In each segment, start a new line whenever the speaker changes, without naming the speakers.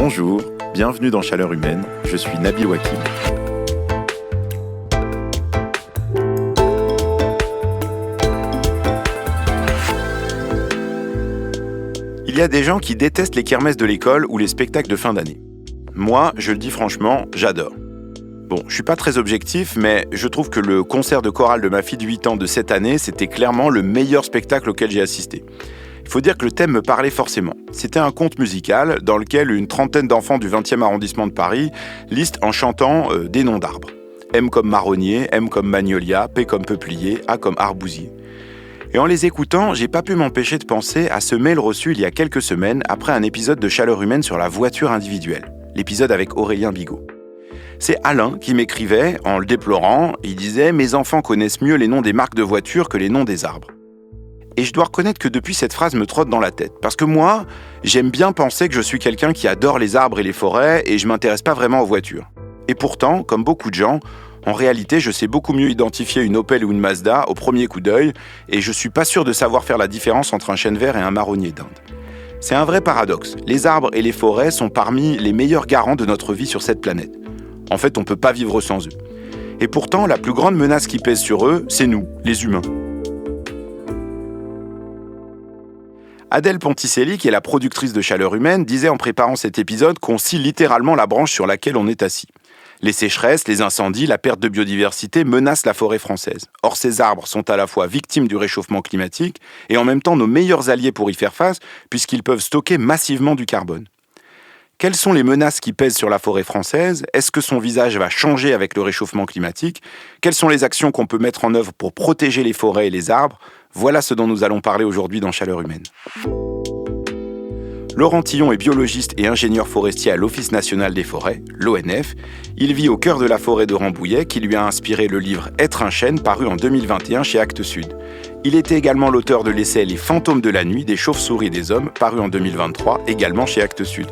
Bonjour, bienvenue dans Chaleur Humaine, je suis Nabil Wakim. Il y a des gens qui détestent les kermesses de l'école ou les spectacles de fin d'année. Moi, je le dis franchement, j'adore. Bon, je suis pas très objectif, mais je trouve que le concert de chorale de ma fille de 8 ans de cette année, c'était clairement le meilleur spectacle auquel j'ai assisté. Il faut dire que le thème me parlait forcément. C'était un conte musical dans lequel une trentaine d'enfants du 20e arrondissement de Paris listent en chantant des noms d'arbres. M comme marronnier, M comme magnolia, P comme peuplier, A comme arbousier. Et en les écoutant, j'ai pas pu m'empêcher de penser à ce mail reçu il y a quelques semaines après un épisode de Chaleur Humaine sur la voiture individuelle. L'épisode avec Aurélien Bigot. C'est Alain qui m'écrivait, en le déplorant, il disait « Mes enfants connaissent mieux les noms des marques de voitures que les noms des arbres ». Et je dois reconnaître que depuis cette phrase me trotte dans la tête. Parce que moi, j'aime bien penser que je suis quelqu'un qui adore les arbres et les forêts et je m'intéresse pas vraiment aux voitures. Et pourtant, comme beaucoup de gens, en réalité, je sais beaucoup mieux identifier une Opel ou une Mazda au premier coup d'œil et je suis pas sûr de savoir faire la différence entre un chêne vert et un marronnier d'Inde. C'est un vrai paradoxe. Les arbres et les forêts sont parmi les meilleurs garants de notre vie sur cette planète. En fait, on peut pas vivre sans eux. Et pourtant, la plus grande menace qui pèse sur eux, c'est nous, les humains. Adèle Ponticelli, qui est la productrice de Chaleur Humaine, disait en préparant cet épisode qu'on scie littéralement la branche sur laquelle on est assis. Les sécheresses, les incendies, la perte de biodiversité menacent la forêt française. Or, ces arbres sont à la fois victimes du réchauffement climatique et en même temps nos meilleurs alliés pour y faire face, puisqu'ils peuvent stocker massivement du carbone. Quelles sont les menaces qui pèsent sur la forêt française ? Est-ce que son visage va changer avec le réchauffement climatique ? Quelles sont les actions qu'on peut mettre en œuvre pour protéger les forêts et les arbres ? Voilà ce dont nous allons parler aujourd'hui dans Chaleur Humaine. Laurent Tillon est biologiste et ingénieur forestier à l'Office national des forêts, l'ONF. Il vit au cœur de la forêt de Rambouillet qui lui a inspiré le livre « Être un chêne » paru en 2021 chez Actes Sud. Il était également l'auteur de l'essai « Les fantômes de la nuit des chauves-souris et des hommes » paru en 2023, également chez Actes Sud.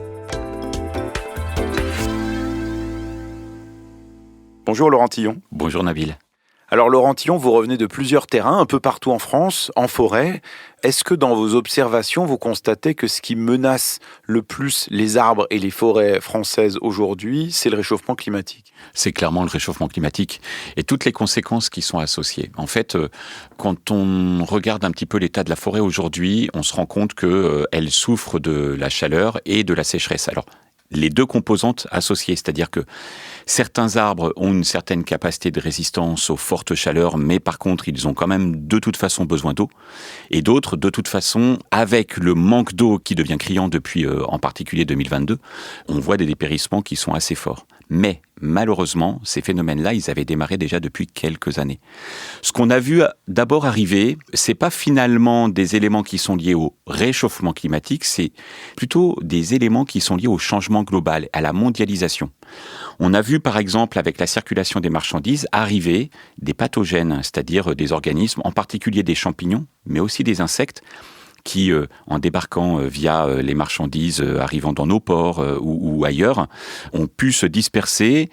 Bonjour Laurent Tillon.
Bonjour Nabil.
Alors Laurent Tillon, vous revenez de plusieurs terrains, un peu partout en France, en forêt. Est-ce que dans vos observations, vous constatez que ce qui menace le plus les arbres et les forêts françaises aujourd'hui, c'est le réchauffement climatique ?
C'est clairement le réchauffement climatique et toutes les conséquences qui sont associées. En fait, quand on regarde un petit peu l'état de la forêt aujourd'hui, on se rend compte qu'elle souffre de la chaleur et de la sécheresse. Alors, les deux composantes associées, c'est-à-dire que certains arbres ont une certaine capacité de résistance aux fortes chaleurs, mais par contre, ils ont quand même de toute façon besoin d'eau. Et d'autres, de toute façon, avec le manque d'eau qui devient criant depuis en particulier 2022, on voit des dépérissements qui sont assez forts. Mais malheureusement, ces phénomènes-là, ils avaient démarré déjà depuis quelques années. Ce qu'on a vu d'abord arriver, c'est pas finalement des éléments qui sont liés au réchauffement climatique, c'est plutôt des éléments qui sont liés au changement global, à la mondialisation. On a vu par exemple avec la circulation des marchandises arriver des pathogènes, c'est-à-dire des organismes, en particulier des champignons, mais aussi des insectes, qui, en débarquant via les marchandises arrivant dans nos ports ou ailleurs, ont pu se disperser.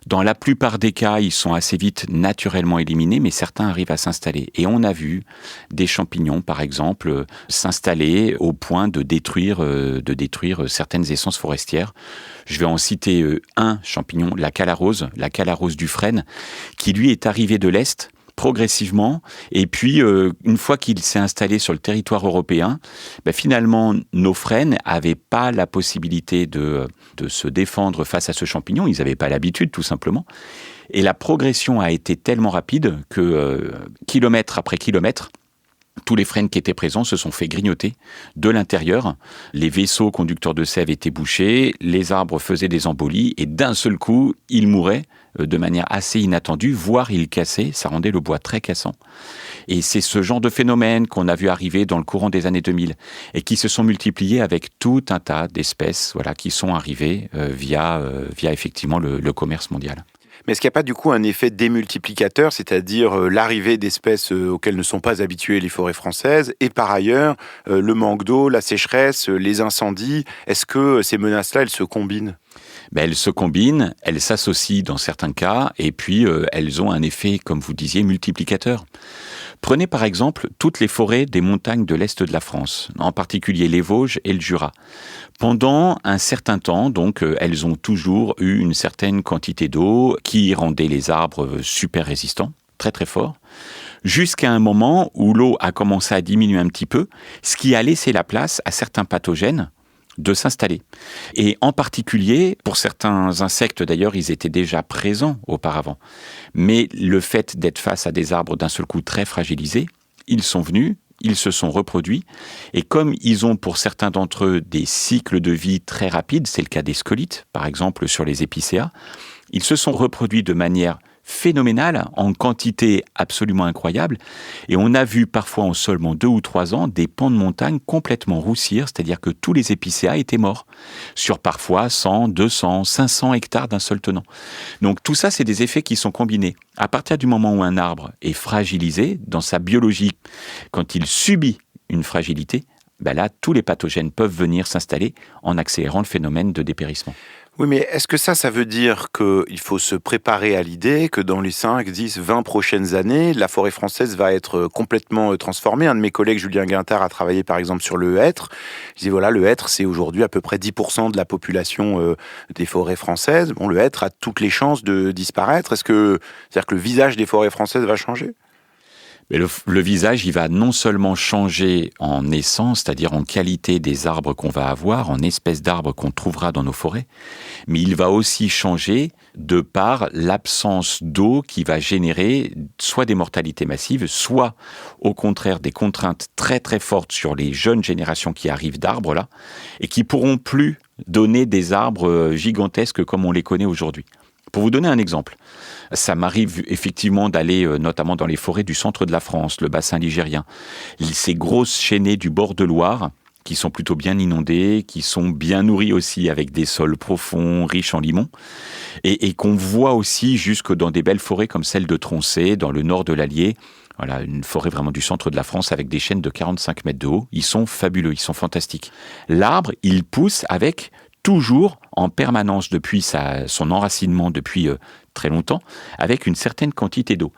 Dans la plupart des cas, ils sont assez vite naturellement éliminés, mais certains arrivent à s'installer. Et on a vu des champignons, par exemple, s'installer au point de détruire certaines essences forestières. Je vais en citer un champignon, la calarose du frêne, qui lui est arrivé de l'Est, progressivement, et puis une fois qu'il s'est installé sur le territoire européen, finalement nos frênes n'avaient pas la possibilité de se défendre face à ce champignon, ils n'avaient pas l'habitude tout simplement, et la progression a été tellement rapide que kilomètre après kilomètre, tous les frênes qui étaient présents se sont fait grignoter de l'intérieur. Les vaisseaux conducteurs de sève étaient bouchés, les arbres faisaient des embolies et d'un seul coup, ils mouraient de manière assez inattendue, voire ils cassaient, ça rendait le bois très cassant. Et c'est ce genre de phénomène qu'on a vu arriver dans le courant des années 2000 et qui se sont multipliés avec tout un tas d'espèces qui sont arrivées via effectivement le commerce mondial.
Mais est-ce qu'il n'y a pas du coup un effet démultiplicateur, c'est-à-dire l'arrivée d'espèces auxquelles ne sont pas habituées les forêts françaises, et par ailleurs le manque d'eau, la sécheresse, les incendies, est-ce que ces menaces-là, elles se combinent ?
Elles se combinent, elles s'associent dans certains cas, et puis elles ont un effet, comme vous disiez, multiplicateur. Prenez par exemple toutes les forêts des montagnes de l'Est de la France, en particulier les Vosges et le Jura. Pendant un certain temps, donc, elles ont toujours eu une certaine quantité d'eau qui rendait les arbres super résistants, très très forts, jusqu'à un moment où l'eau a commencé à diminuer un petit peu, ce qui a laissé la place à certains pathogènes de s'installer. Et en particulier, pour certains insectes d'ailleurs, ils étaient déjà présents auparavant. Mais le fait d'être face à des arbres d'un seul coup très fragilisés, ils sont venus, ils se sont reproduits, et comme ils ont pour certains d'entre eux des cycles de vie très rapides, c'est le cas des scolytes, par exemple sur les épicéas, ils se sont reproduits de manière phénoménale, en quantité absolument incroyable, et on a vu parfois en seulement 2 ou 3 ans des pans de montagne complètement roussir, c'est-à-dire que tous les épicéas étaient morts, sur parfois 100, 200, 500 hectares d'un seul tenant. Donc tout ça, c'est des effets qui sont combinés. À partir du moment où un arbre est fragilisé, dans sa biologie, quand il subit une fragilité, ben là, tous les pathogènes peuvent venir s'installer en accélérant le phénomène de dépérissement.
Oui, mais est-ce que ça veut dire qu'il faut se préparer à l'idée que dans les 5, 10, 20 prochaines années, la forêt française va être complètement transformée? Un de mes collègues, Julien Guintard, a travaillé par exemple sur le hêtre. Il disait voilà, le hêtre, c'est aujourd'hui à peu près 10% de la population des forêts françaises. Bon, le hêtre a toutes les chances de disparaître. C'est-à-dire que le visage des forêts françaises va changer?
Mais le visage, il va non seulement changer en essence, c'est-à-dire en qualité des arbres qu'on va avoir, en espèces d'arbres qu'on trouvera dans nos forêts, mais il va aussi changer de par l'absence d'eau qui va générer soit des mortalités massives, soit au contraire des contraintes très très fortes sur les jeunes générations qui arrivent d'arbres là, et qui pourront plus donner des arbres gigantesques comme on les connaît aujourd'hui. Pour vous donner un exemple, ça m'arrive effectivement d'aller notamment dans les forêts du centre de la France, le bassin ligérien. Ces grosses chaînées du bord de Loire, qui sont plutôt bien inondées, qui sont bien nourries aussi avec des sols profonds, riches en limon, et qu'on voit aussi jusque dans des belles forêts comme celle de Troncé, dans le nord de l'Allier. Voilà, une forêt vraiment du centre de la France avec des chênes de 45 mètres de haut. Ils sont fabuleux, ils sont fantastiques. L'arbre, il pousse avec toujours en permanence depuis son enracinement depuis très longtemps, avec une certaine quantité d'eau.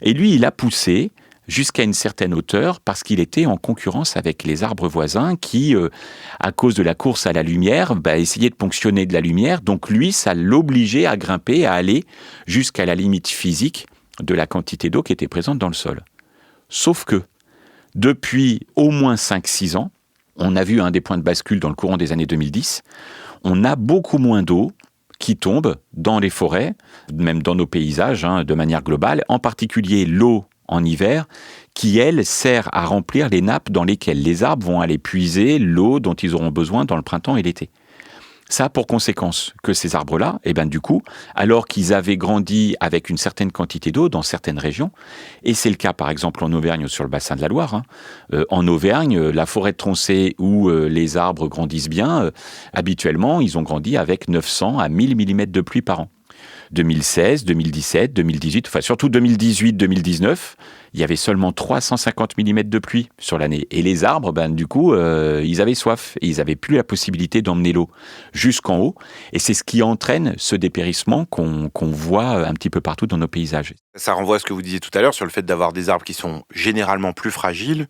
Et lui, il a poussé jusqu'à une certaine hauteur parce qu'il était en concurrence avec les arbres voisins qui, à cause de la course à la lumière, essayaient de ponctionner de la lumière. Donc lui, ça l'obligeait à grimper, à aller jusqu'à la limite physique de la quantité d'eau qui était présente dans le sol. Sauf que, depuis au moins 5-6 ans, on a vu un des points de bascule dans le courant des années 2010, on a beaucoup moins d'eau qui tombe dans les forêts, même dans nos paysages, de manière globale, en particulier l'eau en hiver, qui, elle, sert à remplir les nappes dans lesquelles les arbres vont aller puiser l'eau dont ils auront besoin dans le printemps et l'été. Ça a pour conséquence que ces arbres-là, du coup, alors qu'ils avaient grandi avec une certaine quantité d'eau dans certaines régions, et c'est le cas par exemple en Auvergne ou sur le bassin de la Loire, en Auvergne, la forêt de Troncé où les arbres grandissent bien, habituellement, ils ont grandi avec 900 à 1000 mm de pluie par an. 2016, 2017, 2018, enfin surtout 2018, 2019, il y avait seulement 350 mm de pluie sur l'année. Et les arbres, du coup, ils avaient soif et ils n'avaient plus la possibilité d'emmener l'eau jusqu'en haut. Et c'est ce qui entraîne ce dépérissement qu'on voit un petit peu partout dans nos paysages.
Ça renvoie à ce que vous disiez tout à l'heure sur le fait d'avoir des arbres qui sont généralement plus fragiles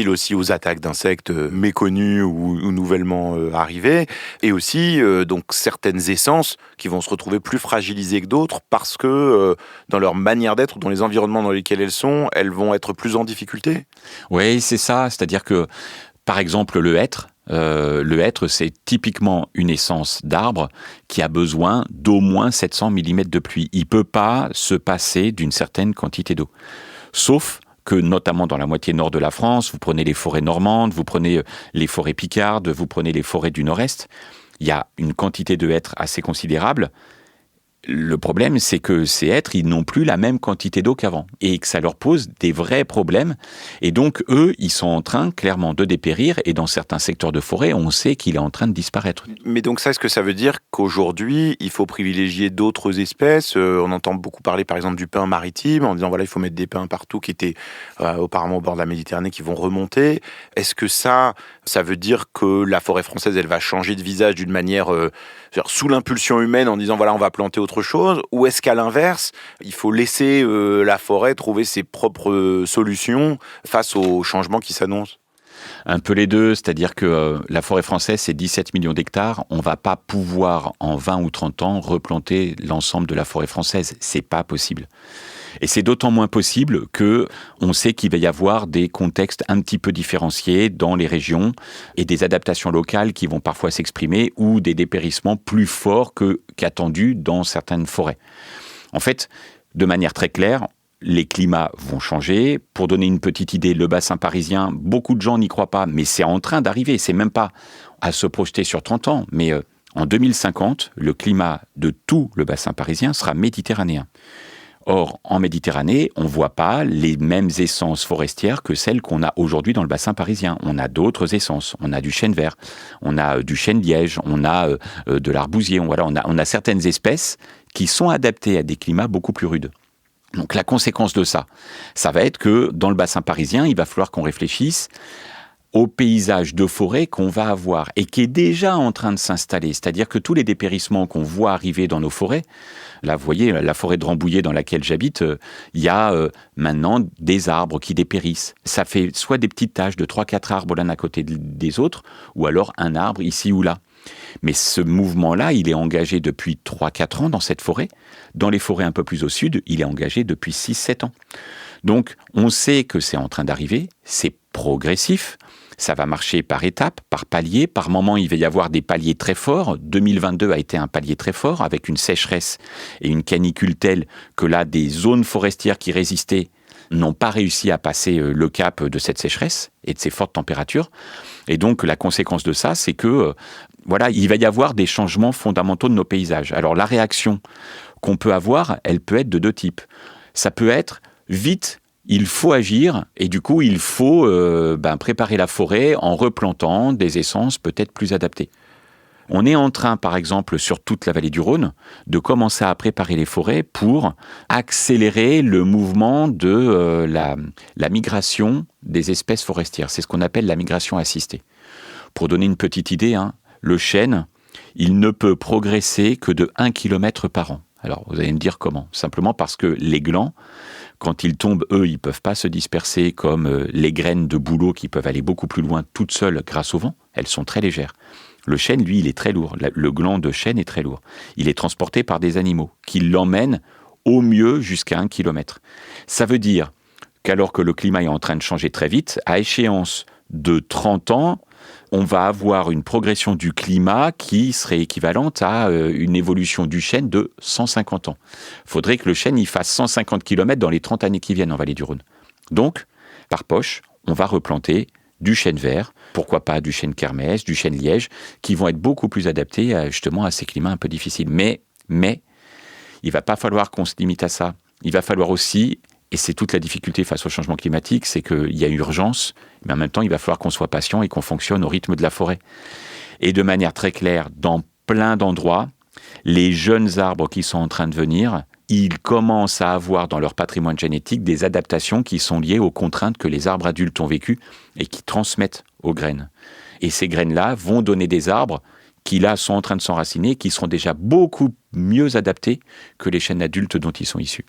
aussi aux attaques d'insectes méconnus ou nouvellement arrivés, et aussi donc certaines essences qui vont se retrouver plus fragilisées que d'autres parce que dans leur manière d'être, dans les environnements dans lesquels elles vont être plus en difficulté.
Oui, c'est ça. C'est-à-dire que, par exemple, le hêtre, c'est typiquement une essence d'arbre qui a besoin d'au moins 700 mm de pluie. Il ne peut pas se passer d'une certaine quantité d'eau. Sauf que, notamment dans la moitié nord de la France, vous prenez les forêts normandes, vous prenez les forêts picardes, vous prenez les forêts du nord-est, il y a une quantité de hêtre assez considérable. Le problème, c'est que ces hêtres, ils n'ont plus la même quantité d'eau qu'avant et que ça leur pose des vrais problèmes. Et donc, eux, ils sont en train, clairement, de dépérir. Et dans certains secteurs de forêt, on sait qu'il est en train de disparaître.
Mais donc ça, est-ce que ça veut dire qu'aujourd'hui, il faut privilégier d'autres espèces? On entend beaucoup parler, par exemple, du pin maritime, en disant, voilà, il faut mettre des pins partout qui étaient auparavant au bord de la Méditerranée, qui vont remonter. Est-ce que ça veut dire que la forêt française, elle va changer de visage d'une manière sous l'impulsion humaine, en disant, voilà, on va planter autre autre chose, ou est-ce qu'à l'inverse, il faut laisser la forêt trouver ses propres solutions face aux changements qui s'annoncent ?
Un peu les deux, c'est-à-dire que la forêt française, c'est 17 millions d'hectares. On ne va pas pouvoir, en 20 ou 30 ans, replanter l'ensemble de la forêt française. C'est pas possible. Et c'est d'autant moins possible que on sait qu'il va y avoir des contextes un petit peu différenciés dans les régions et des adaptations locales qui vont parfois s'exprimer ou des dépérissements plus forts qu'attendus dans certaines forêts. En fait, de manière très claire, les climats vont changer. Pour donner une petite idée, le bassin parisien, beaucoup de gens n'y croient pas, mais c'est en train d'arriver. C'est même pas à se projeter sur 30 ans, mais en 2050, le climat de tout le bassin parisien sera méditerranéen. Or, en Méditerranée, on ne voit pas les mêmes essences forestières que celles qu'on a aujourd'hui dans le bassin parisien. On a d'autres essences. On a du chêne vert, on a du chêne liège, on a de l'arbousier. On a certaines espèces qui sont adaptées à des climats beaucoup plus rudes. Donc la conséquence de ça va être que dans le bassin parisien, il va falloir qu'on réfléchisse au paysage de forêt qu'on va avoir et qui est déjà en train de s'installer. C'est-à-dire que tous les dépérissements qu'on voit arriver dans nos forêts, là, vous voyez, la forêt de Rambouillet dans laquelle j'habite, il y a maintenant des arbres qui dépérissent. Ça fait soit des petites taches de 3-4 arbres l'un à côté des autres, ou alors un arbre ici ou là. Mais ce mouvement-là, il est engagé depuis 3-4 ans dans cette forêt. Dans les forêts un peu plus au sud, il est engagé depuis 6-7 ans. Donc, on sait que c'est en train d'arriver, c'est progressif. Ça va marcher par étapes, par paliers. Par moments, il va y avoir des paliers très forts. 2022 a été un palier très fort, avec une sécheresse et une canicule telle que là, des zones forestières qui résistaient n'ont pas réussi à passer le cap de cette sécheresse et de ces fortes températures. Et donc, la conséquence de ça, c'est que, il va y avoir des changements fondamentaux de nos paysages. Alors, la réaction qu'on peut avoir, elle peut être de deux types. Ça peut être vite. Il faut agir et du coup, il faut préparer la forêt en replantant des essences peut-être plus adaptées. On est en train, par exemple, sur toute la vallée du Rhône, de commencer à préparer les forêts pour accélérer le mouvement de la migration des espèces forestières. C'est ce qu'on appelle la migration assistée. Pour donner une petite idée, le chêne, il ne peut progresser que de 1 km par an. Alors, vous allez me dire comment ? Simplement parce que les glands, quand ils tombent, eux, ils ne peuvent pas se disperser comme les graines de bouleau qui peuvent aller beaucoup plus loin toutes seules grâce au vent. Elles sont très légères. Le chêne, lui, il est très lourd. Le gland de chêne est très lourd. Il est transporté par des animaux qui l'emmènent au mieux jusqu'à 1 km. Ça veut dire qu'alors que le climat est en train de changer très vite, à échéance de 30 ans, on va avoir une progression du climat qui serait équivalente à une évolution du chêne de 150 ans. Il faudrait que le chêne y fasse 150 km dans les 30 années qui viennent en vallée du Rhône. Donc, par poche, on va replanter du chêne vert, pourquoi pas du chêne kermès, du chêne liège, qui vont être beaucoup plus adaptés justement à ces climats un peu difficiles. Mais, il ne va pas falloir qu'on se limite à ça. Il va falloir aussi, et c'est toute la difficulté face au changement climatique, c'est qu'il y a urgence, mais en même temps, il va falloir qu'on soit patient et qu'on fonctionne au rythme de la forêt. Et de manière très claire, dans plein d'endroits, les jeunes arbres qui sont en train de venir, ils commencent à avoir dans leur patrimoine génétique des adaptations qui sont liées aux contraintes que les arbres adultes ont vécues et qui transmettent aux graines. Et ces graines-là vont donner des arbres qui, là, sont en train de s'enraciner, qui seront déjà beaucoup mieux adaptés que les chênes adultes dont ils sont issus.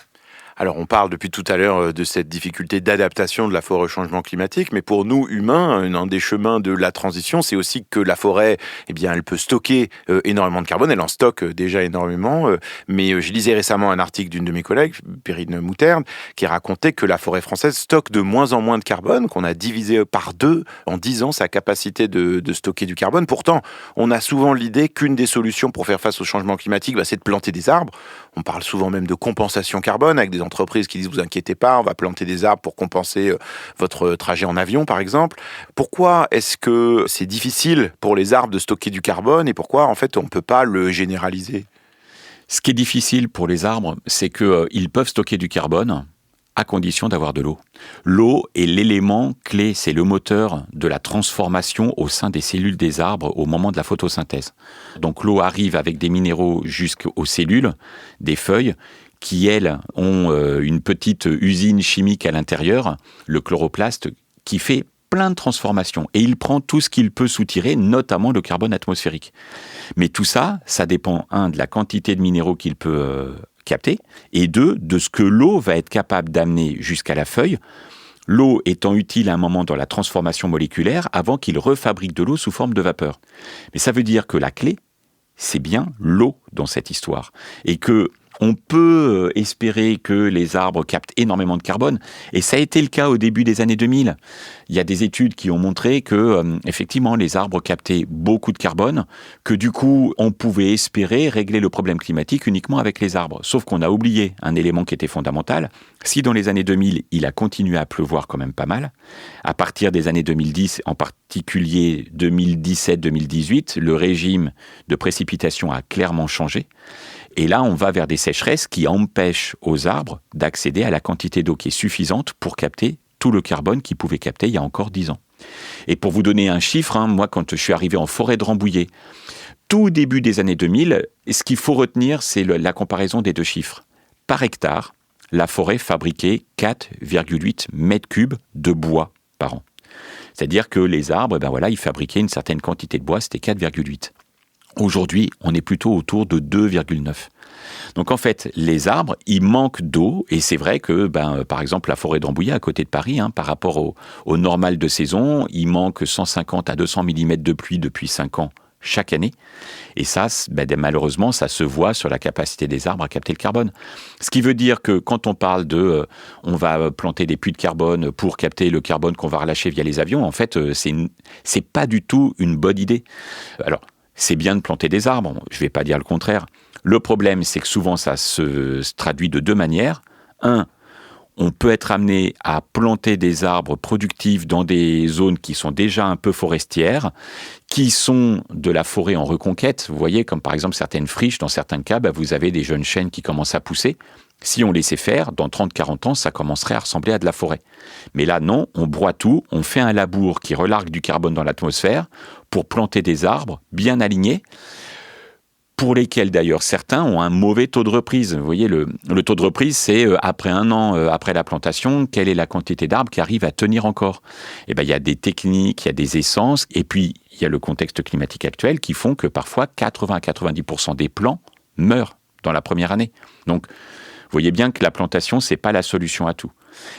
Alors, on parle depuis tout à l'heure de cette difficulté d'adaptation de la forêt au changement climatique, mais pour nous, humains, un des chemins de la transition, c'est aussi que la forêt, elle peut stocker énormément de carbone. Elle en stocke déjà énormément, mais je lisais récemment un article d'une de mes collègues, Perrine Mouterne, qui racontait que la forêt française stocke de moins en moins de carbone, qu'on a divisé par 2 en 10 ans sa capacité de stocker du carbone. Pourtant, on a souvent l'idée qu'une des solutions pour faire face au changement climatique, c'est de planter des arbres. On parle souvent même de compensation carbone avec des entreprises qui disent « vous inquiétez pas, on va planter des arbres pour compenser votre trajet en avion » par exemple. Pourquoi est-ce que c'est difficile pour les arbres de stocker du carbone et pourquoi en fait on ne peut pas le généraliser ?
Ce qui est difficile pour les arbres, c'est qu'ils peuvent stocker du carbone à condition d'avoir de l'eau. L'eau est l'élément clé, c'est le moteur de la transformation au sein des cellules des arbres au moment de la photosynthèse. Donc l'eau arrive avec des minéraux jusqu'aux cellules, des feuilles, qui elles ont une petite usine chimique à l'intérieur, le chloroplaste, qui fait plein de transformations et il prend tout ce qu'il peut soutirer, notamment le carbone atmosphérique. Mais tout ça, ça dépend, de la quantité de minéraux qu'il peut capter, et de ce que l'eau va être capable d'amener jusqu'à la feuille, l'eau étant utile à un moment dans la transformation moléculaire avant qu'il refabrique de l'eau sous forme de vapeur. Mais ça veut dire que la clé, c'est bien l'eau dans cette histoire. Et que on peut espérer que les arbres captent énormément de carbone, et ça a été le cas au début des années 2000. Il y a des études qui ont montré que, effectivement, les arbres captaient beaucoup de carbone, que du coup, on pouvait espérer régler le problème climatique uniquement avec les arbres. Sauf qu'on a oublié un élément qui était fondamental. Si dans les années 2000, il a continué à pleuvoir quand même pas mal, à partir des années 2010, en particulier 2017-2018, le régime de précipitation a clairement changé. Et là, on va vers des sécheresses qui empêchent aux arbres d'accéder à la quantité d'eau qui est suffisante pour capter tout le carbone qu'ils pouvaient capter il y a encore 10 ans. Et pour vous donner un chiffre, moi, quand je suis arrivé en forêt de Rambouillet, tout début des années 2000, ce qu'il faut retenir, c'est la comparaison des deux chiffres. Par hectare, la forêt fabriquait 4,8 mètres cubes de bois par an. C'est-à-dire que les arbres, ils fabriquaient une certaine quantité de bois, c'était 4,8. Aujourd'hui, on est plutôt autour de 2,9. Donc en fait, les arbres, ils manquent d'eau, et c'est vrai que, par exemple, la forêt de Rambouillet, à côté de Paris, par rapport au normal de saison, il manque 150 à 200 mm de pluie depuis 5 ans chaque année. Et ça, malheureusement, ça se voit sur la capacité des arbres à capter le carbone. Ce qui veut dire que quand on parle on va planter des puits de carbone pour capter le carbone qu'on va relâcher via les avions, en fait, c'est pas du tout une bonne idée. Alors, c'est bien de planter des arbres, je ne vais pas dire le contraire. Le problème, c'est que souvent, ça se traduit de deux manières. On peut être amené à planter des arbres productifs dans des zones qui sont déjà un peu forestières, qui sont de la forêt en reconquête. Vous voyez, comme par exemple certaines friches, dans certains cas, vous avez des jeunes chênes qui commencent à pousser. Si on laissait faire, dans 30-40 ans, ça commencerait à ressembler à de la forêt. Mais là, non, on broie tout, on fait un labour qui relargue du carbone dans l'atmosphère pour planter des arbres bien alignés, pour lesquels d'ailleurs certains ont un mauvais taux de reprise. Vous voyez, le taux de reprise, c'est après 1 an après la plantation, quelle est la quantité d'arbres qui arrive à tenir encore. Et il y a des techniques, il y a des essences, et puis il y a le contexte climatique actuel qui font que parfois 80-90% des plants meurent dans la première année. Donc, vous voyez bien que la plantation, c'est pas la solution à tout.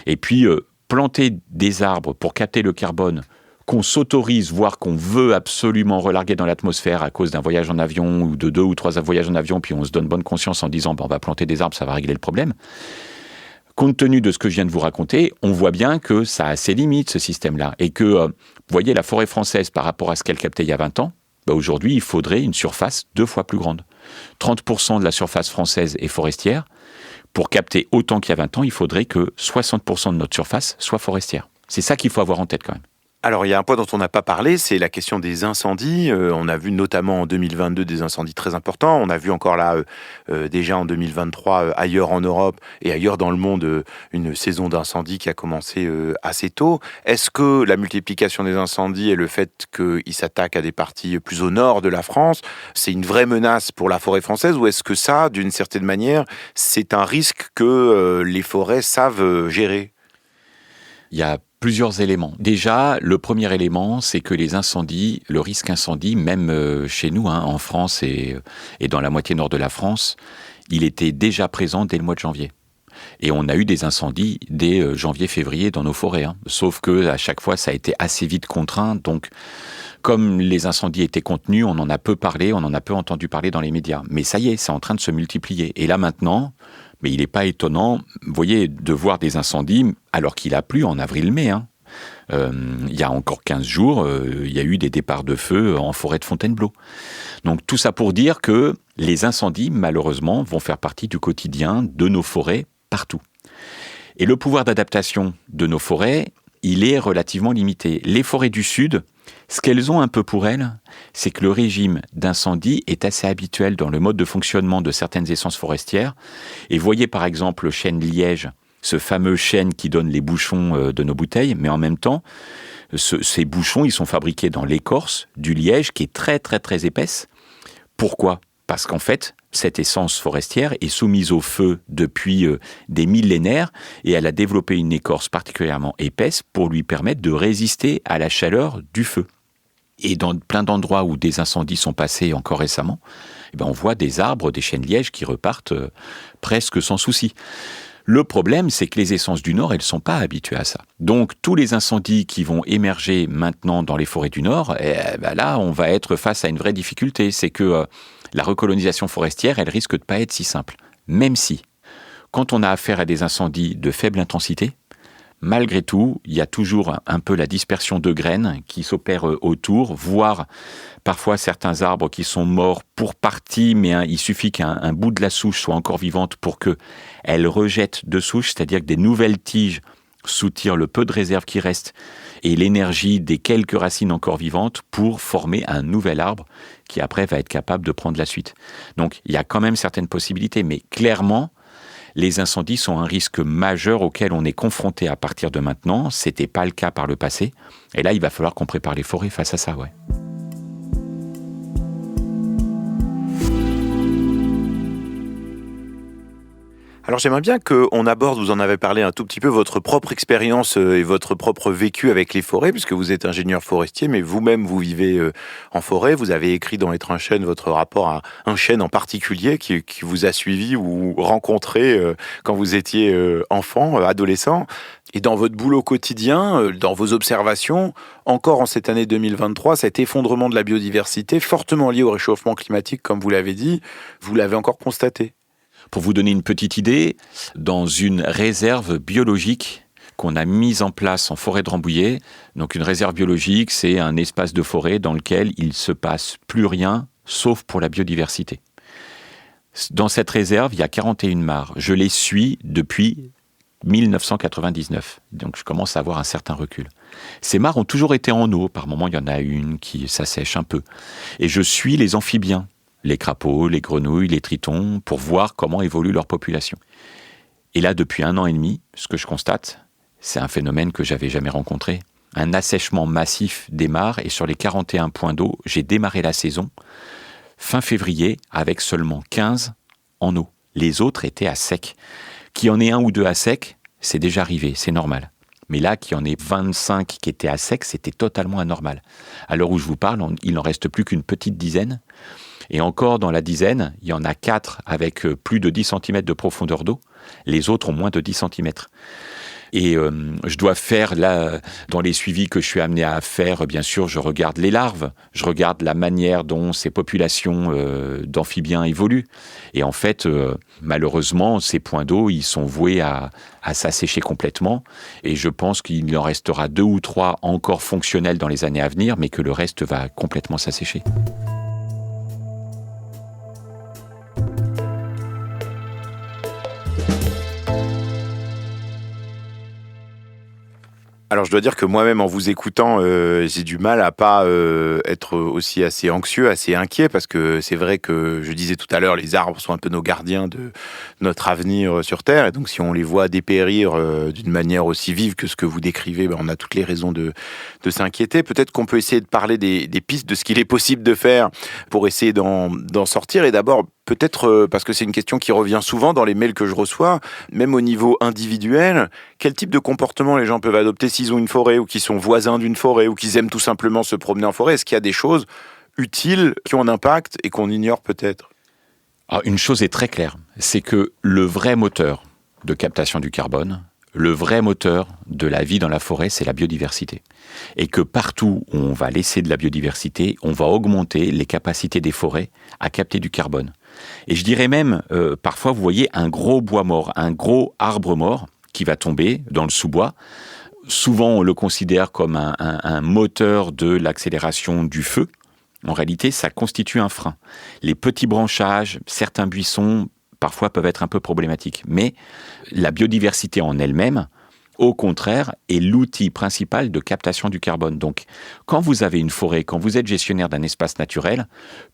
Et puis, planter des arbres pour capter le carbone qu'on s'autorise, voire qu'on veut absolument relarguer dans l'atmosphère à cause d'un voyage en avion ou de 2 ou 3 voyages en avion, puis on se donne bonne conscience en disant on va planter des arbres, ça va régler le problème. Compte tenu de ce que je viens de vous raconter, on voit bien que ça a ses limites, ce système-là. Et que, vous voyez, la forêt française, par rapport à ce qu'elle captait il y a 20 ans, aujourd'hui, il faudrait une surface 2 fois plus grande. 30% de la surface française est forestière. Pour capter autant qu'il y a 20 ans, il faudrait que 60% de notre surface soit forestière. C'est ça qu'il faut avoir en tête quand même.
Alors, il y a un point dont on n'a pas parlé, c'est la question des incendies. On a vu notamment en 2022 des incendies très importants. On a vu encore là, déjà en 2023, ailleurs en Europe et ailleurs dans le monde, une saison d'incendies qui a commencé assez tôt. Est-ce que la multiplication des incendies et le fait qu'ils s'attaquent à des parties plus au nord de la France, c'est une vraie menace pour la forêt française, ou est-ce que ça, d'une certaine manière, c'est un risque que les forêts savent gérer ?
Il y a plusieurs éléments. Déjà, le premier élément, c'est que les incendies, le risque incendie, même chez nous, en France et dans la moitié nord de la France, il était déjà présent dès le mois de janvier. Et on a eu des incendies dès janvier-février dans nos forêts. Sauf que à chaque fois, ça a été assez vite contraint. Donc, comme les incendies étaient contenus, on en a peu parlé, on en a peu entendu parler dans les médias. Mais ça y est, c'est en train de se multiplier. Et là maintenant, mais il n'est pas étonnant, vous voyez, de voir des incendies alors qu'il a plu en avril-mai. Il y a encore 15 jours, il y a eu des départs de feu en forêt de Fontainebleau. Donc tout ça pour dire que les incendies, malheureusement, vont faire partie du quotidien de nos forêts partout. Et le pouvoir d'adaptation de nos forêts, il est relativement limité. Les forêts du Sud, ce qu'elles ont un peu pour elles, c'est que le régime d'incendie est assez habituel dans le mode de fonctionnement de certaines essences forestières. Et voyez par exemple le chêne liège, ce fameux chêne qui donne les bouchons de nos bouteilles, mais en même temps, ces bouchons, ils sont fabriqués dans l'écorce du liège qui est très très très épaisse. Pourquoi ? Parce qu'en fait, cette essence forestière est soumise au feu depuis des millénaires et elle a développé une écorce particulièrement épaisse pour lui permettre de résister à la chaleur du feu. Et dans plein d'endroits où des incendies sont passés encore récemment, on voit des arbres, des chênes lièges qui repartent presque sans souci. Le problème, c'est que les essences du Nord, elles ne sont pas habituées à ça. Donc, tous les incendies qui vont émerger maintenant dans les forêts du Nord, là, on va être face à une vraie difficulté. C'est que la recolonisation forestière, elle risque de pas être si simple. Même si, quand on a affaire à des incendies de faible intensité, malgré tout, il y a toujours un peu la dispersion de graines qui s'opère autour, voire parfois certains arbres qui sont morts pour partie, mais il suffit qu'un bout de la souche soit encore vivante pour qu'elle rejette de souche, c'est-à-dire que des nouvelles tiges soutirent le peu de réserve qui reste et l'énergie des quelques racines encore vivantes pour former un nouvel arbre qui après va être capable de prendre la suite. Donc il y a quand même certaines possibilités, mais clairement, les incendies sont un risque majeur auquel on est confronté à partir de maintenant. Ce n'était pas le cas par le passé. Et là, il va falloir qu'on prépare les forêts face à ça, ouais.
Alors j'aimerais bien qu'on aborde, vous en avez parlé un tout petit peu, votre propre expérience et votre propre vécu avec les forêts, puisque vous êtes ingénieur forestier, mais vous-même vous vivez en forêt. Vous avez écrit dans Être un chêne votre rapport à un chêne en particulier qui vous a suivi ou rencontré quand vous étiez enfant, adolescent. Et dans votre boulot quotidien, dans vos observations, encore en cette année 2023, cet effondrement de la biodiversité, fortement lié au réchauffement climatique, comme vous l'avez dit, vous l'avez encore constaté.
Pour vous donner une petite idée, dans une réserve biologique qu'on a mise en place en forêt de Rambouillet, donc une réserve biologique, c'est un espace de forêt dans lequel il ne se passe plus rien, sauf pour la biodiversité. Dans cette réserve, il y a 41 mares. Je les suis depuis 1999, donc je commence à avoir un certain recul. Ces mares ont toujours été en eau, par moments il y en a une qui s'assèche un peu. Et je suis les amphibiens, les crapauds, les grenouilles, les tritons, pour voir comment évolue leur population. Et là, depuis 1 an et demi, ce que je constate, c'est un phénomène que j'avais jamais rencontré. Un assèchement massif des mares, et sur les 41 points d'eau, j'ai démarré la saison fin février avec seulement 15 en eau. Les autres étaient à sec. Qu'il y en ait 1 ou 2 à sec, c'est déjà arrivé, c'est normal. Mais là, qu'il y en ait 25 qui étaient à sec, c'était totalement anormal. À l'heure où je vous parle, il n'en reste plus qu'une petite dizaine. Et encore, dans la dizaine, il y en a 4 avec plus de 10 cm de profondeur d'eau. Les autres ont moins de 10 cm. Et je dois faire, là, dans les suivis que je suis amené à faire, bien sûr, je regarde les larves, je regarde la manière dont ces populations d'amphibiens évoluent. Et en fait, malheureusement, ces points d'eau, ils sont voués à s'assécher complètement. Et je pense qu'il en restera 2 ou 3 encore fonctionnels dans les années à venir, mais que le reste va complètement s'assécher.
Alors je dois dire que moi-même en vous écoutant, j'ai du mal à pas être aussi assez anxieux, assez inquiet, parce que c'est vrai que je disais tout à l'heure, les arbres sont un peu nos gardiens de notre avenir sur Terre, et donc si on les voit dépérir d'une manière aussi vive que ce que vous décrivez, on a toutes les raisons de s'inquiéter. Peut-être qu'on peut essayer de parler des pistes de ce qu'il est possible de faire pour essayer d'en sortir, et d'abord peut-être, parce que c'est une question qui revient souvent dans les mails que je reçois, même au niveau individuel, quel type de comportement les gens peuvent adopter s'ils ont une forêt ou qu'ils sont voisins d'une forêt ou qu'ils aiment tout simplement se promener en forêt? Est-ce qu'il y a des choses utiles qui ont un impact et qu'on ignore peut-être?
Alors, une chose est très claire, c'est que le vrai moteur de captation du carbone, le vrai moteur de la vie dans la forêt, c'est la biodiversité. Et que partout où on va laisser de la biodiversité, on va augmenter les capacités des forêts à capter du carbone. Et je dirais même, parfois, vous voyez un gros bois mort, un gros arbre mort qui va tomber dans le sous-bois. Souvent, on le considère comme un moteur de l'accélération du feu. En réalité, ça constitue un frein. Les petits branchages, certains buissons, parfois peuvent être un peu problématiques. Mais la biodiversité en elle-même, au contraire, est l'outil principal de captation du carbone. Donc, quand vous avez une forêt, quand vous êtes gestionnaire d'un espace naturel,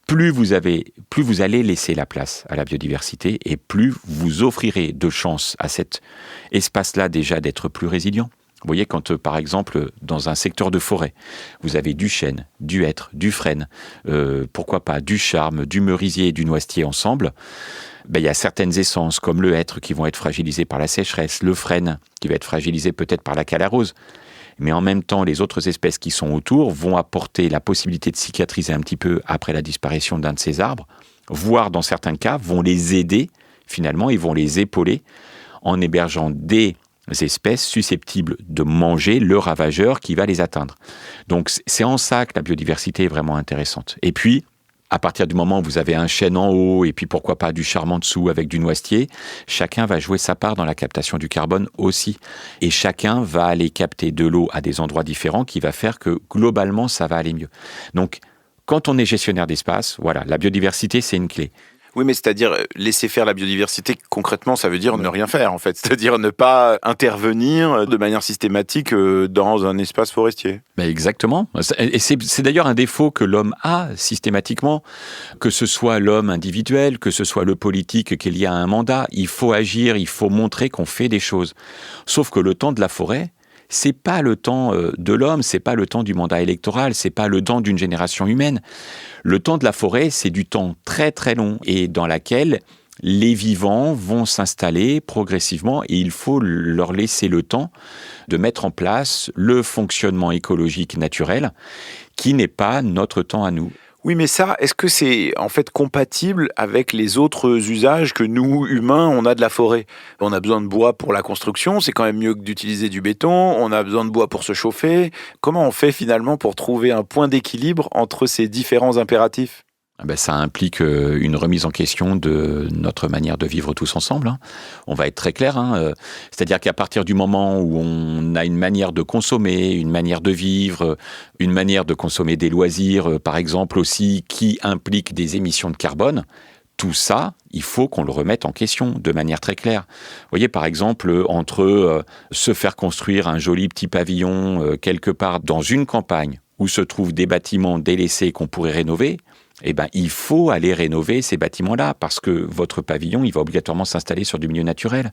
plus vous allez laisser la place à la biodiversité et plus vous offrirez de chances à cet espace-là déjà d'être plus résilient. Vous voyez, quand par exemple, dans un secteur de forêt, vous avez du chêne, du hêtre, du frêne, pourquoi pas du charme, du merisier et du noisetier ensemble, il y a certaines essences, comme le hêtre, qui vont être fragilisées par la sécheresse, le frêne, qui va être fragilisé peut-être par la calarose. Mais en même temps, les autres espèces qui sont autour vont apporter la possibilité de cicatriser un petit peu après la disparition d'un de ces arbres, voire dans certains cas, vont les aider, finalement, ils vont les épauler en hébergeant des espèces susceptibles de manger le ravageur qui va les atteindre. Donc c'est en ça que la biodiversité est vraiment intéressante. Et puis, à partir du moment où vous avez un chêne en haut et puis pourquoi pas du charme en dessous avec du noisetier, chacun va jouer sa part dans la captation du carbone aussi. Et chacun va aller capter de l'eau à des endroits différents qui va faire que globalement ça va aller mieux. Donc quand on est gestionnaire d'espace, voilà, la biodiversité c'est une clé.
Oui, mais c'est-à-dire laisser faire la biodiversité, concrètement, ça veut dire ne rien faire, en fait. C'est-à-dire ne pas intervenir de manière systématique dans un espace forestier.
Exactement. Et c'est d'ailleurs un défaut que l'homme a systématiquement, que ce soit l'homme individuel, que ce soit le politique qui est lié à un mandat. Il faut agir, il faut montrer qu'on fait des choses. Sauf que le temps de la forêt, c'est pas le temps de l'homme, c'est pas le temps du mandat électoral, c'est pas le temps d'une génération humaine. Le temps de la forêt, c'est du temps très très long et dans laquelle les vivants vont s'installer progressivement et il faut leur laisser le temps de mettre en place le fonctionnement écologique naturel qui n'est pas notre temps à nous.
Oui, mais ça, est-ce que c'est en fait compatible avec les autres usages que nous, humains, on a de la forêt ? On a besoin de bois pour la construction, c'est quand même mieux que d'utiliser du béton, on a besoin de bois pour se chauffer. Comment on fait finalement pour trouver un point d'équilibre entre ces différents impératifs ?
Ça implique une remise en question de notre manière de vivre tous ensemble. On va être très clair. C'est-à-dire qu'à partir du moment où on a une manière de consommer, une manière de vivre, une manière de consommer des loisirs, par exemple aussi, qui implique des émissions de carbone, tout ça, il faut qu'on le remette en question de manière très claire. Vous voyez, par exemple, entre se faire construire un joli petit pavillon quelque part dans une campagne où se trouvent des bâtiments délaissés qu'on pourrait rénover, il faut aller rénover ces bâtiments-là parce que votre pavillon, il va obligatoirement s'installer sur du milieu naturel.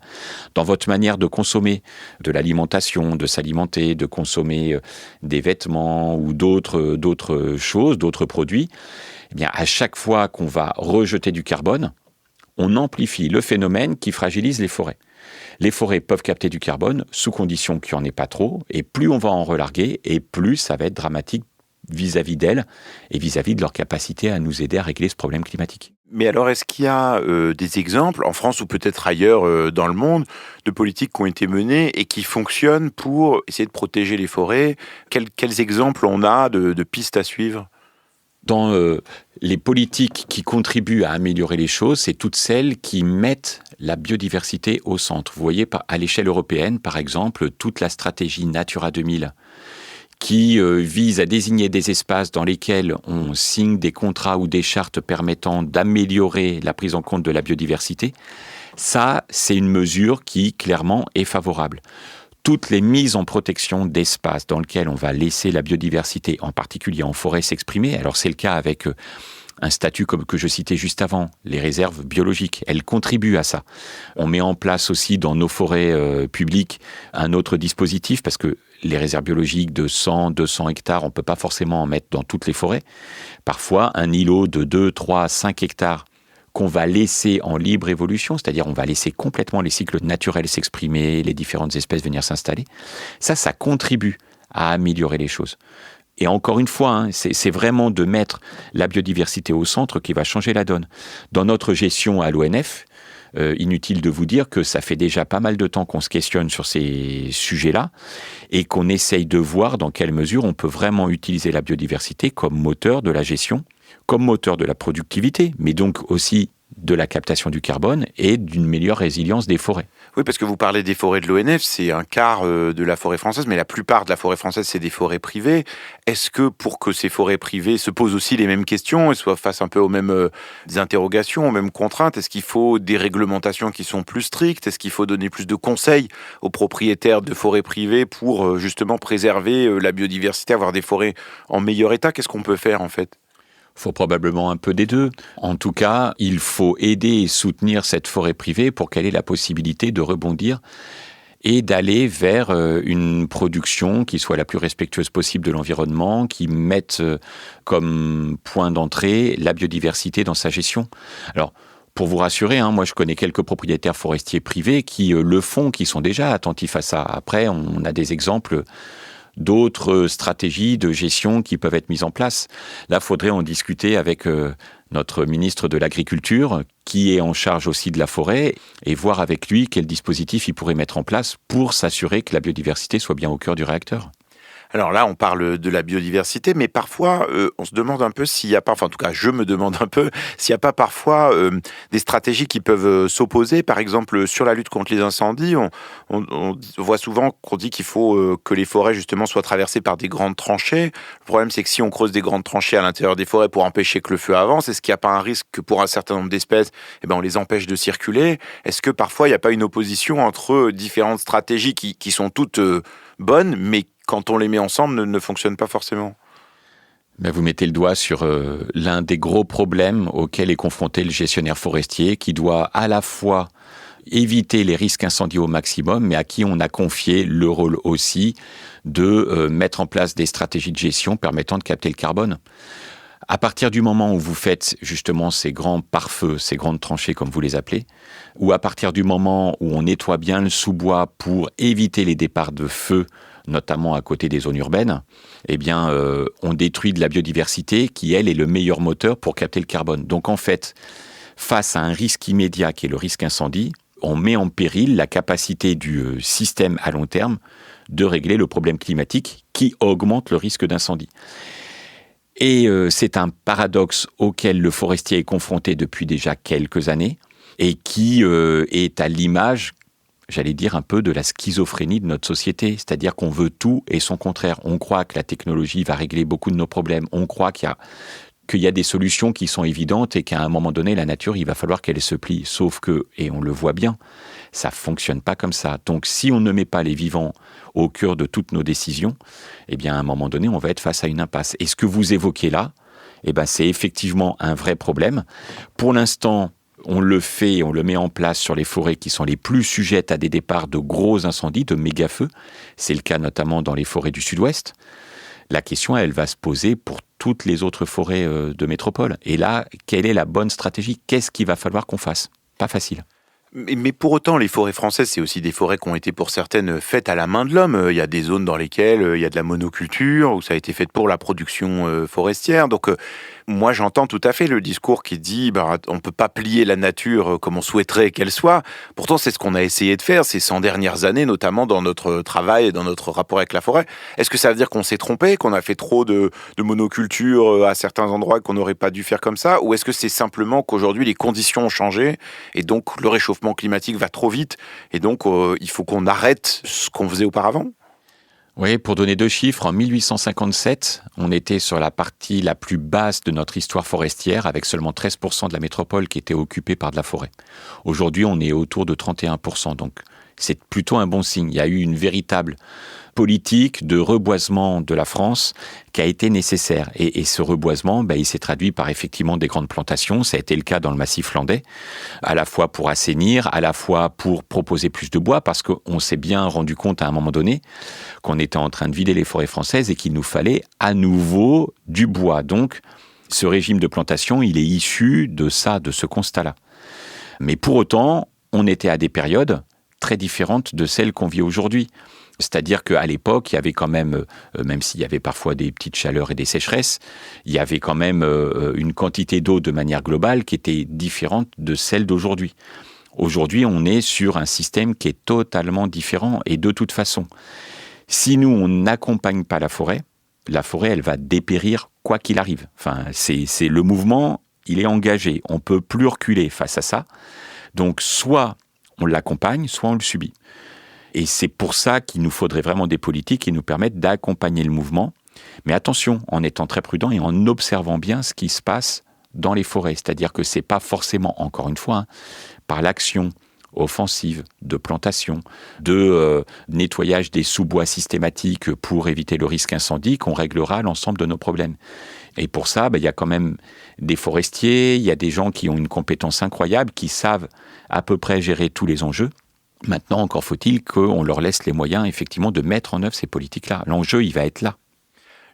Dans votre manière de consommer de l'alimentation, de s'alimenter, de consommer des vêtements ou d'autres choses, d'autres produits, à chaque fois qu'on va rejeter du carbone, on amplifie le phénomène qui fragilise les forêts. Les forêts peuvent capter du carbone sous condition qu'il n'y en ait pas trop, et plus on va en relarguer, et plus ça va être dramatique vis-à-vis d'elles et vis-à-vis de leur capacité à nous aider à régler ce problème climatique.
Mais alors, est-ce qu'il y a des exemples, en France ou peut-être ailleurs dans le monde, de politiques qui ont été menées et qui fonctionnent pour essayer de protéger les forêts ? Quels exemples on a de pistes à suivre ?
Dans les politiques qui contribuent à améliorer les choses, c'est toutes celles qui mettent la biodiversité au centre. Vous voyez, à l'échelle européenne, par exemple, toute la stratégie Natura 2000, qui vise à désigner des espaces dans lesquels on signe des contrats ou des chartes permettant d'améliorer la prise en compte de la biodiversité, ça, c'est une mesure qui, clairement, est favorable. Toutes les mises en protection d'espaces dans lesquels on va laisser la biodiversité, en particulier en forêt, s'exprimer, alors c'est le cas avec un statut comme que je citais juste avant, les réserves biologiques, elles contribuent à ça. On met en place aussi dans nos forêts publiques un autre dispositif parce que les réserves biologiques de 100, 200 hectares, on ne peut pas forcément en mettre dans toutes les forêts. Parfois, un îlot de 2, 3, 5 hectares qu'on va laisser en libre évolution, c'est-à-dire on va laisser complètement les cycles naturels s'exprimer, les différentes espèces venir s'installer. Ça contribue à améliorer les choses. Et encore une fois, c'est vraiment de mettre la biodiversité au centre qui va changer la donne. Dans notre gestion à l'ONF, inutile de vous dire que ça fait déjà pas mal de temps qu'on se questionne sur ces sujets-là et qu'on essaye de voir dans quelle mesure on peut vraiment utiliser la biodiversité comme moteur de la gestion, comme moteur de la productivité, mais donc aussi de la captation du carbone et d'une meilleure résilience des forêts.
Oui, parce que vous parlez des forêts de l'ONF, c'est un quart de la forêt française, mais la plupart de la forêt française, c'est des forêts privées. Est-ce que pour que ces forêts privées se posent aussi les mêmes questions et soient face un peu aux mêmes interrogations, aux mêmes contraintes, est-ce qu'il faut des réglementations qui sont plus strictes ? Est-ce qu'il faut donner plus de conseils aux propriétaires de forêts privées pour justement préserver la biodiversité, avoir des forêts en meilleur état ? Qu'est-ce qu'on peut faire en fait ?
Il faut probablement un peu des deux. En tout cas, il faut aider et soutenir cette forêt privée pour qu'elle ait la possibilité de rebondir et d'aller vers une production qui soit la plus respectueuse possible de l'environnement, qui mette comme point d'entrée la biodiversité dans sa gestion. Alors, pour vous rassurer, moi je connais quelques propriétaires forestiers privés qui le font, qui sont déjà attentifs à ça. Après, on a des exemples d'autres stratégies de gestion qui peuvent être mises en place. Là, il faudrait en discuter avec notre ministre de l'Agriculture, qui est en charge aussi de la forêt, et voir avec lui quel dispositif il pourrait mettre en place pour s'assurer que la biodiversité soit bien au cœur du réacteur.
Alors là, on parle de la biodiversité, mais parfois, on se demande un peu s'il n'y a pas, enfin en tout cas, je me demande un peu s'il n'y a pas parfois des stratégies qui peuvent s'opposer. Par exemple, sur la lutte contre les incendies, on voit souvent qu'on dit qu'il faut que les forêts, justement, soient traversées par des grandes tranchées. Le problème, c'est que si on creuse des grandes tranchées à l'intérieur des forêts pour empêcher que le feu avance, est-ce qu'il n'y a pas un risque que pour un certain nombre d'espèces, on les empêche de circuler? Est-ce que parfois, il n'y a pas une opposition entre différentes stratégies qui sont toutes bonnes, mais quand on les met ensemble, ne fonctionnent pas forcément?
Vous mettez le doigt sur l'un des gros problèmes auxquels est confronté le gestionnaire forestier, qui doit à la fois éviter les risques incendies au maximum, mais à qui on a confié le rôle aussi de mettre en place des stratégies de gestion permettant de capter le carbone. À partir du moment où vous faites justement ces grands pare-feux, ces grandes tranchées comme vous les appelez, ou à partir du moment où on nettoie bien le sous-bois pour éviter les départs de feu, notamment à côté des zones urbaines, on détruit de la biodiversité qui, elle, est le meilleur moteur pour capter le carbone. Donc en fait, face à un risque immédiat qui est le risque incendie, on met en péril la capacité du système à long terme de régler le problème climatique qui augmente le risque d'incendie. Et c'est un paradoxe auquel le forestier est confronté depuis déjà quelques années et qui est à l'image, j'allais dire, un peu de la schizophrénie de notre société. C'est-à-dire qu'on veut tout et son contraire. On croit que la technologie va régler beaucoup de nos problèmes. On croit qu'il y a des solutions qui sont évidentes et qu'à un moment donné, la nature, il va falloir qu'elle se plie. Sauf que, et on le voit bien, ça ne fonctionne pas comme ça. Donc, si on ne met pas les vivants au cœur de toutes nos décisions, à un moment donné, on va être face à une impasse. Et ce que vous évoquez là, c'est effectivement un vrai problème. Pour l'instant, on le fait, on le met en place sur les forêts qui sont les plus sujettes à des départs de gros incendies, de méga-feux. C'est le cas notamment dans les forêts du sud-ouest. La question, elle va se poser pour toutes les autres forêts de métropole. Et là, quelle est la bonne stratégie? Qu'est-ce qu'il va falloir qu'on fasse? Pas facile.
Mais pour autant, les forêts françaises, c'est aussi des forêts qui ont été pour certaines faites à la main de l'homme. Il y a des zones dans lesquelles il y a de la monoculture, où ça a été fait pour la production forestière. Donc moi, j'entends tout à fait le discours qui dit on ne peut pas plier la nature comme on souhaiterait qu'elle soit. Pourtant, c'est ce qu'on a essayé de faire ces 100 dernières années, notamment dans notre travail et dans notre rapport avec la forêt. Est-ce que ça veut dire qu'on s'est trompé, qu'on a fait trop de monoculture à certains endroits et qu'on n'aurait pas dû faire comme ça? Ou est-ce que c'est simplement qu'aujourd'hui, les conditions ont changé et donc le réchauffement climatique va trop vite et donc il faut qu'on arrête ce qu'on faisait auparavant?
Oui, pour donner 2 chiffres, en 1857, on était sur la partie la plus basse de notre histoire forestière, avec seulement 13% de la métropole qui était occupée par de la forêt. Aujourd'hui, on est autour de 31%, donc c'est plutôt un bon signe. Il y a eu une véritable politique de reboisement de la France qui a été nécessaire. Et ce reboisement, il s'est traduit par effectivement des grandes plantations. Ça a été le cas dans le massif landais, à la fois pour assainir, à la fois pour proposer plus de bois, parce qu'on s'est bien rendu compte à un moment donné qu'on était en train de vider les forêts françaises et qu'il nous fallait à nouveau du bois. Donc, ce régime de plantation, il est issu de ça, de ce constat-là. Mais pour autant, on était à des périodes très différentes de celles qu'on vit aujourd'hui. C'est-à-dire qu'à l'époque, il y avait quand même s'il y avait parfois des petites chaleurs et des sécheresses, il y avait quand même une quantité d'eau de manière globale qui était différente de celle d'aujourd'hui. Aujourd'hui, on est sur un système qui est totalement différent. Et de toute façon, si nous, on n'accompagne pas la forêt, elle va dépérir quoi qu'il arrive. Enfin, c'est le mouvement, il est engagé. On ne peut plus reculer face à ça. Donc, soit on l'accompagne, soit on le subit. Et c'est pour ça qu'il nous faudrait vraiment des politiques qui nous permettent d'accompagner le mouvement. Mais attention, en étant très prudent et en observant bien ce qui se passe dans les forêts. C'est-à-dire que ce n'est pas forcément, encore une fois, par l'action offensive de plantation, de nettoyage des sous-bois systématiques pour éviter le risque incendie qu'on réglera l'ensemble de nos problèmes. Et pour ça, il y a quand même des forestiers, il y a des gens qui ont une compétence incroyable, qui savent à peu près gérer tous les enjeux. Maintenant, encore faut-il qu'on leur laisse les moyens, effectivement, de mettre en œuvre ces politiques-là. L'enjeu, il va être là.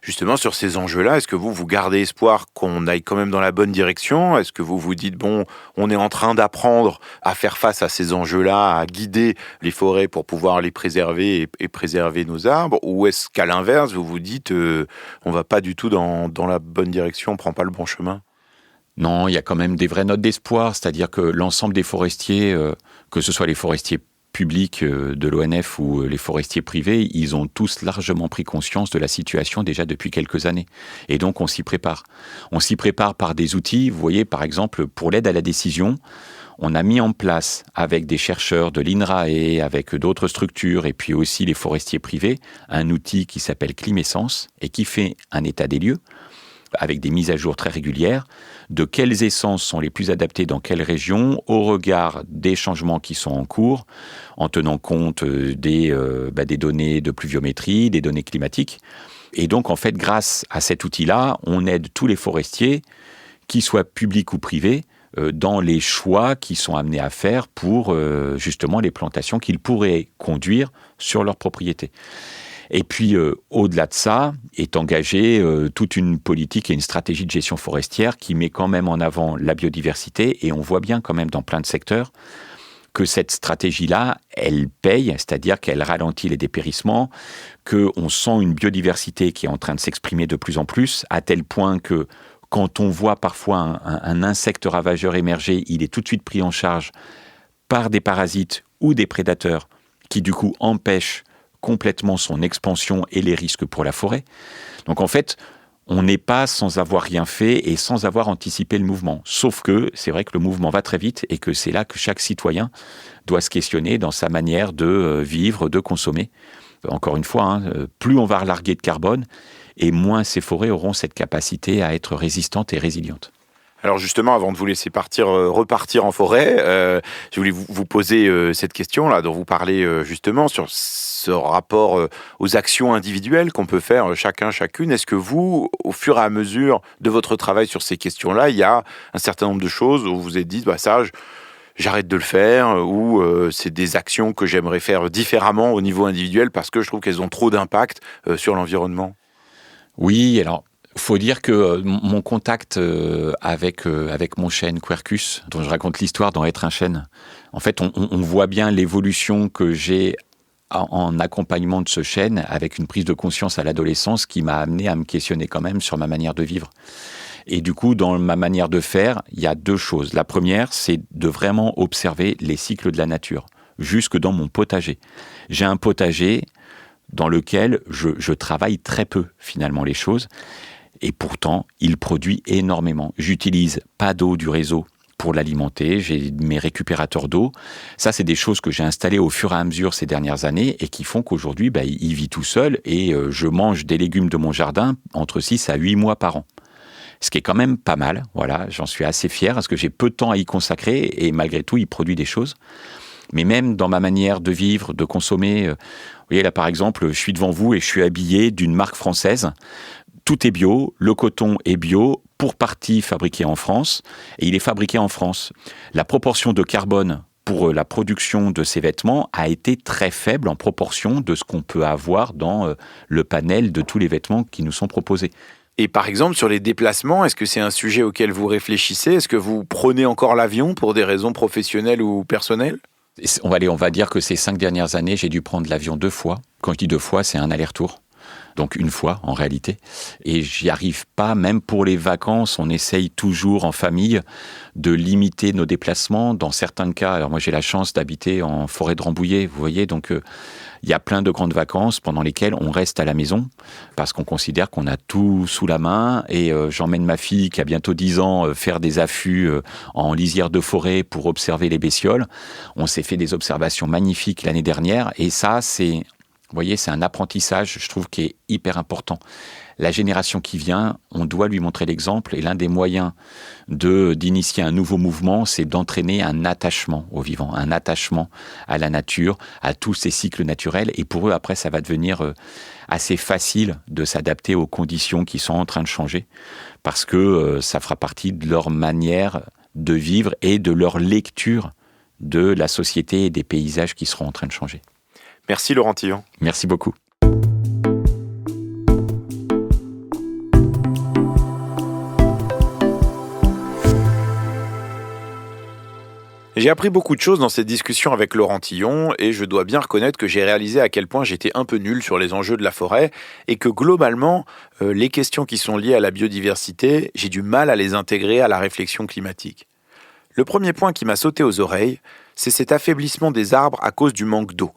Justement, sur ces enjeux-là, est-ce que vous gardez espoir qu'on aille quand même dans la bonne direction? Est-ce que vous vous dites, bon, on est en train d'apprendre à faire face à ces enjeux-là, à guider les forêts pour pouvoir les préserver et préserver nos arbres? Ou est-ce qu'à l'inverse, vous vous dites, on va pas du tout dans la bonne direction, on prend pas le bon chemin?
Non, il y a quand même des vraies notes d'espoir, c'est-à-dire que l'ensemble des forestiers, que ce soit les forestiers publics de l'ONF ou les forestiers privés, ils ont tous largement pris conscience de la situation déjà depuis quelques années. Et donc, on s'y prépare. On s'y prépare par des outils. Vous voyez, par exemple, pour l'aide à la décision, on a mis en place, avec des chercheurs de l'INRAE, avec d'autres structures, et puis aussi les forestiers privés, un outil qui s'appelle Climessence et qui fait un état des lieux, avec des mises à jour très régulières, de quelles essences sont les plus adaptées dans quelle région, au regard des changements qui sont en cours, en tenant compte des données de pluviométrie, des données climatiques. Et donc, en fait, grâce à cet outil-là, on aide tous les forestiers, qu'ils soient publics ou privés, dans les choix qu'ils sont amenés à faire pour justement les plantations qu'ils pourraient conduire sur leur propriété. Et puis, au-delà de ça, est engagée toute une politique et une stratégie de gestion forestière qui met quand même en avant la biodiversité. Et on voit bien quand même dans plein de secteurs que cette stratégie-là, elle paye, c'est-à-dire qu'elle ralentit les dépérissements, qu'on sent une biodiversité qui est en train de s'exprimer de plus en plus, à tel point que quand on voit parfois un insecte ravageur émerger, il est tout de suite pris en charge par des parasites ou des prédateurs qui, du coup, empêchent complètement son expansion et les risques pour la forêt. Donc en fait, on n'est pas sans avoir rien fait et sans avoir anticipé le mouvement. Sauf que c'est vrai que le mouvement va très vite et que c'est là que chaque citoyen doit se questionner dans sa manière de vivre, de consommer. Encore une fois, plus on va relarguer de carbone et moins ces forêts auront cette capacité à être résistantes et résilientes.
Alors justement, avant de vous laisser repartir en forêt, je voulais vous poser cette question-là dont vous parlez justement sur ce rapport aux actions individuelles qu'on peut faire chacun, chacune. Est-ce que vous, au fur et à mesure de votre travail sur ces questions-là, il y a un certain nombre de choses où vous vous êtes dit, ça, j'arrête de le faire, ou c'est des actions que j'aimerais faire différemment au niveau individuel parce que je trouve qu'elles ont trop d'impact sur l'environnement?
Oui, alors faut dire que mon contact avec mon chêne Quercus, dont je raconte l'histoire dans Être un chêne, en fait, on voit bien l'évolution que j'ai en accompagnement de ce chêne, avec une prise de conscience à l'adolescence qui m'a amené à me questionner quand même sur ma manière de vivre. Et du coup, dans ma manière de faire, il y a deux choses. La première, c'est de vraiment observer les cycles de la nature, jusque dans mon potager. J'ai un potager dans lequel je travaille très peu, finalement, les choses. Et pourtant, il produit énormément. J'utilise pas d'eau du réseau pour l'alimenter, j'ai mes récupérateurs d'eau. Ça, c'est des choses que j'ai installées au fur et à mesure ces dernières années et qui font qu'aujourd'hui, il vit tout seul et je mange des légumes de mon jardin entre 6 à 8 mois par an. Ce qui est quand même pas mal, voilà, j'en suis assez fier parce que j'ai peu de temps à y consacrer et malgré tout, il produit des choses. Mais même dans ma manière de vivre, de consommer, vous voyez là par exemple, je suis devant vous et je suis habillé d'une marque française. Tout est bio, le coton est bio, pour partie fabriqué en France, et il est fabriqué en France. La proportion de carbone pour la production de ces vêtements a été très faible en proportion de ce qu'on peut avoir dans le panel de tous les vêtements qui nous sont proposés.
Et par exemple, sur les déplacements, est-ce que c'est un sujet auquel vous réfléchissez? Est-ce que vous prenez encore l'avion pour des raisons professionnelles ou personnelles?
On va dire que ces 5 dernières années, j'ai dû prendre l'avion 2 fois. Quand je dis 2 fois, c'est un aller-retour. Donc une fois en réalité, et j'y arrive pas, même pour les vacances, on essaye toujours en famille de limiter nos déplacements. Dans certains cas, alors moi j'ai la chance d'habiter en forêt de Rambouillet, vous voyez, donc il y a plein de grandes vacances pendant lesquelles on reste à la maison, parce qu'on considère qu'on a tout sous la main, et j'emmène ma fille qui a bientôt 10 ans faire des affûts en lisière de forêt pour observer les bestioles. On s'est fait des observations magnifiques l'année dernière, et ça c'est... Vous voyez, c'est un apprentissage, je trouve, qui est hyper important. La génération qui vient, on doit lui montrer l'exemple, et l'un des moyens d'initier un nouveau mouvement, c'est d'entraîner un attachement au vivant, un attachement à la nature, à tous ces cycles naturels, et pour eux, après, ça va devenir assez facile de s'adapter aux conditions qui sont en train de changer, parce que ça fera partie de leur manière de vivre et de leur lecture de la société et des paysages qui seront en train de changer.
Merci Laurent Tillon.
Merci beaucoup.
J'ai appris beaucoup de choses dans cette discussion avec Laurent Tillon et je dois bien reconnaître que j'ai réalisé à quel point j'étais un peu nul sur les enjeux de la forêt et que globalement, les questions qui sont liées à la biodiversité, j'ai du mal à les intégrer à la réflexion climatique. Le premier point qui m'a sauté aux oreilles, c'est cet affaiblissement des arbres à cause du manque d'eau.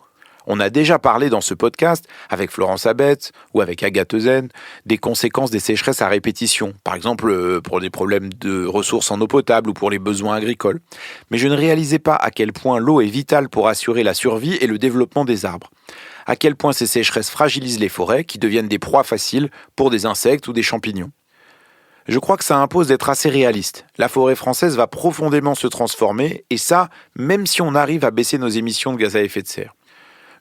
On a déjà parlé dans ce podcast, avec Florence Abetz ou avec Agathe Zen, des conséquences des sécheresses à répétition, par exemple pour des problèmes de ressources en eau potable ou pour les besoins agricoles. Mais je ne réalisais pas à quel point l'eau est vitale pour assurer la survie et le développement des arbres. À quel point ces sécheresses fragilisent les forêts qui deviennent des proies faciles pour des insectes ou des champignons. Je crois que ça impose d'être assez réaliste. La forêt française va profondément se transformer, et ça, même si on arrive à baisser nos émissions de gaz à effet de serre.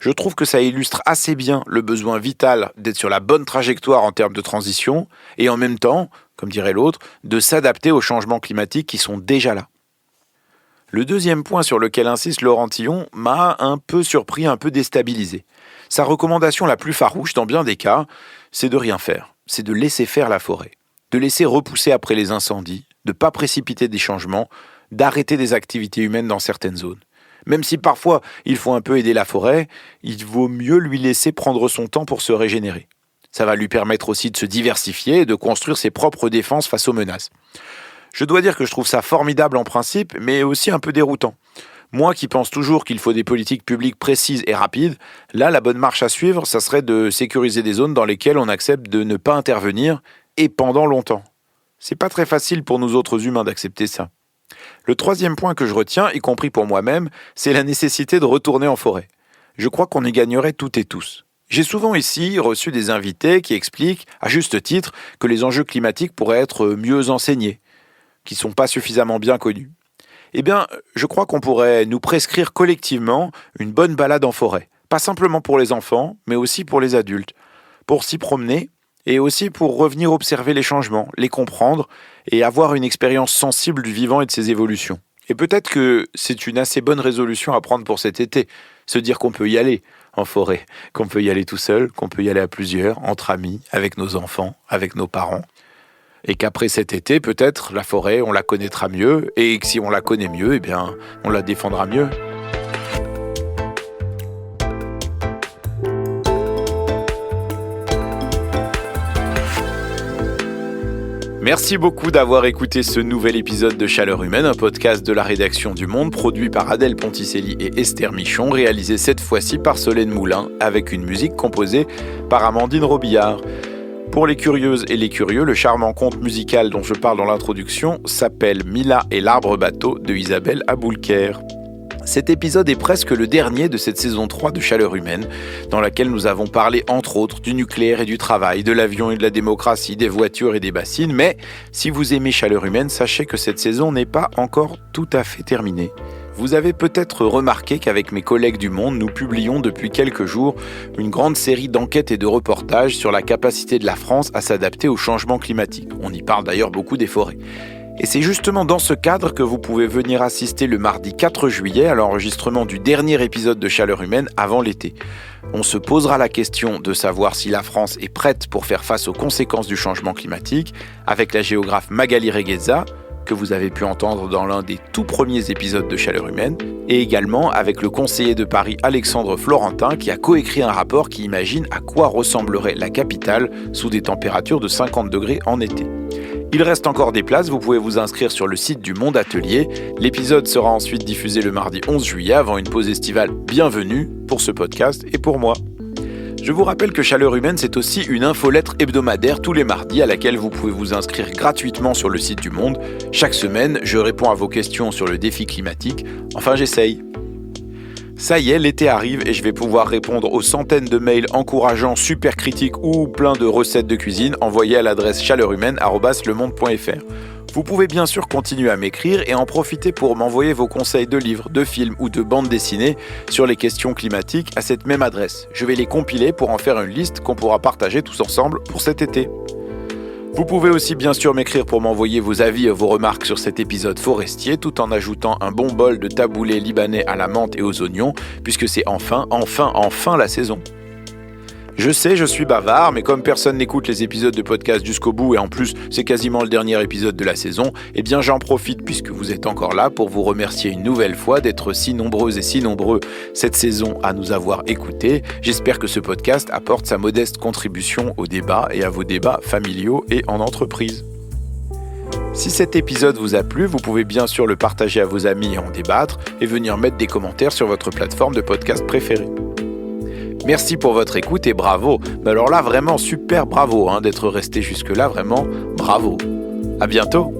Je trouve que ça illustre assez bien le besoin vital d'être sur la bonne trajectoire en termes de transition et en même temps, comme dirait l'autre, de s'adapter aux changements climatiques qui sont déjà là. Le deuxième point sur lequel insiste Laurent Tillon m'a un peu surpris, un peu déstabilisé. Sa recommandation la plus farouche dans bien des cas, c'est de rien faire, c'est de laisser faire la forêt, de laisser repousser après les incendies, de ne pas précipiter des changements, d'arrêter des activités humaines dans certaines zones. Même si parfois il faut un peu aider la forêt, il vaut mieux lui laisser prendre son temps pour se régénérer. Ça va lui permettre aussi de se diversifier et de construire ses propres défenses face aux menaces. Je dois dire que je trouve ça formidable en principe, mais aussi un peu déroutant. Moi qui pense toujours qu'il faut des politiques publiques précises et rapides, là la bonne marche à suivre, ça serait de sécuriser des zones dans lesquelles on accepte de ne pas intervenir et pendant longtemps. C'est pas très facile pour nous autres humains d'accepter ça. Le troisième point que je retiens, y compris pour moi-même, c'est la nécessité de retourner en forêt. Je crois qu'on y gagnerait toutes et tous. J'ai souvent ici reçu des invités qui expliquent, à juste titre, que les enjeux climatiques pourraient être mieux enseignés, qui ne sont pas suffisamment bien connus. Eh bien, je crois qu'on pourrait nous prescrire collectivement une bonne balade en forêt. Pas simplement pour les enfants, mais aussi pour les adultes. Pour s'y promener, et aussi pour revenir observer les changements, les comprendre et avoir une expérience sensible du vivant et de ses évolutions. Et peut-être que c'est une assez bonne résolution à prendre pour cet été, se dire qu'on peut y aller en forêt, qu'on peut y aller tout seul, qu'on peut y aller à plusieurs, entre amis, avec nos enfants, avec nos parents. Et qu'après cet été, peut-être, la forêt, on la connaîtra mieux, et que si on la connaît mieux, eh bien, on la défendra mieux. Merci beaucoup d'avoir écouté ce nouvel épisode de Chaleur Humaine, un podcast de la rédaction du Monde, produit par Adèle Ponticelli et Esther Michon, réalisé cette fois-ci par Solène Moulin, avec une musique composée par Amandine Robillard. Pour les curieuses et les curieux, le charmant conte musical dont je parle dans l'introduction s'appelle Mila et l'arbre bateau de Isabelle Aboulker. Cet épisode est presque le dernier de cette saison 3 de Chaleur Humaine, dans laquelle nous avons parlé entre autres du nucléaire et du travail, de l'avion et de la démocratie, des voitures et des bassines, mais si vous aimez Chaleur Humaine, sachez que cette saison n'est pas encore tout à fait terminée. Vous avez peut-être remarqué qu'avec mes collègues du Monde, nous publions depuis quelques jours une grande série d'enquêtes et de reportages sur la capacité de la France à s'adapter au changement climatique. On y parle d'ailleurs beaucoup des forêts. Et c'est justement dans ce cadre que vous pouvez venir assister le mardi 4 juillet à l'enregistrement du dernier épisode de Chaleur Humaine avant l'été. On se posera la question de savoir si la France est prête pour faire face aux conséquences du changement climatique avec la géographe Magali Regueza, que vous avez pu entendre dans l'un des tout premiers épisodes de Chaleur Humaine, et également avec le conseiller de Paris Alexandre Florentin qui a coécrit un rapport qui imagine à quoi ressemblerait la capitale sous des températures de 50 degrés en été. Il reste encore des places, vous pouvez vous inscrire sur le site du Monde Atelier. L'épisode sera ensuite diffusé le mardi 11 juillet avant une pause estivale bienvenue pour ce podcast et pour moi. Je vous rappelle que Chaleur Humaine, c'est aussi une infolettre hebdomadaire tous les mardis à laquelle vous pouvez vous inscrire gratuitement sur le site du Monde. Chaque semaine, je réponds à vos questions sur le défi climatique. Enfin, j'essaye. Ça y est, l'été arrive et je vais pouvoir répondre aux centaines de mails encourageants, super critiques ou plein de recettes de cuisine envoyées à l'adresse chaleurhumaine@lemonde.fr. Vous pouvez bien sûr continuer à m'écrire et en profiter pour m'envoyer vos conseils de livres, de films ou de bandes dessinées sur les questions climatiques à cette même adresse. Je vais les compiler pour en faire une liste qu'on pourra partager tous ensemble pour cet été. Vous pouvez aussi bien sûr m'écrire pour m'envoyer vos avis et vos remarques sur cet épisode forestier, tout en ajoutant un bon bol de taboulé libanais à la menthe et aux oignons, puisque c'est enfin la saison. Je sais, je suis bavard, mais comme personne n'écoute les épisodes de podcast jusqu'au bout, et en plus c'est quasiment le dernier épisode de la saison, eh bien j'en profite puisque vous êtes encore là pour vous remercier une nouvelle fois d'être si nombreuses et si nombreux cette saison à nous avoir écoutés. J'espère que ce podcast apporte sa modeste contribution au débat et à vos débats familiaux et en entreprise. Si cet épisode vous a plu, vous pouvez bien sûr le partager à vos amis et en débattre, et venir mettre des commentaires sur votre plateforme de podcast préférée. Merci pour votre écoute et bravo. Mais alors là, vraiment super bravo d'être resté jusque-là, vraiment bravo. À bientôt.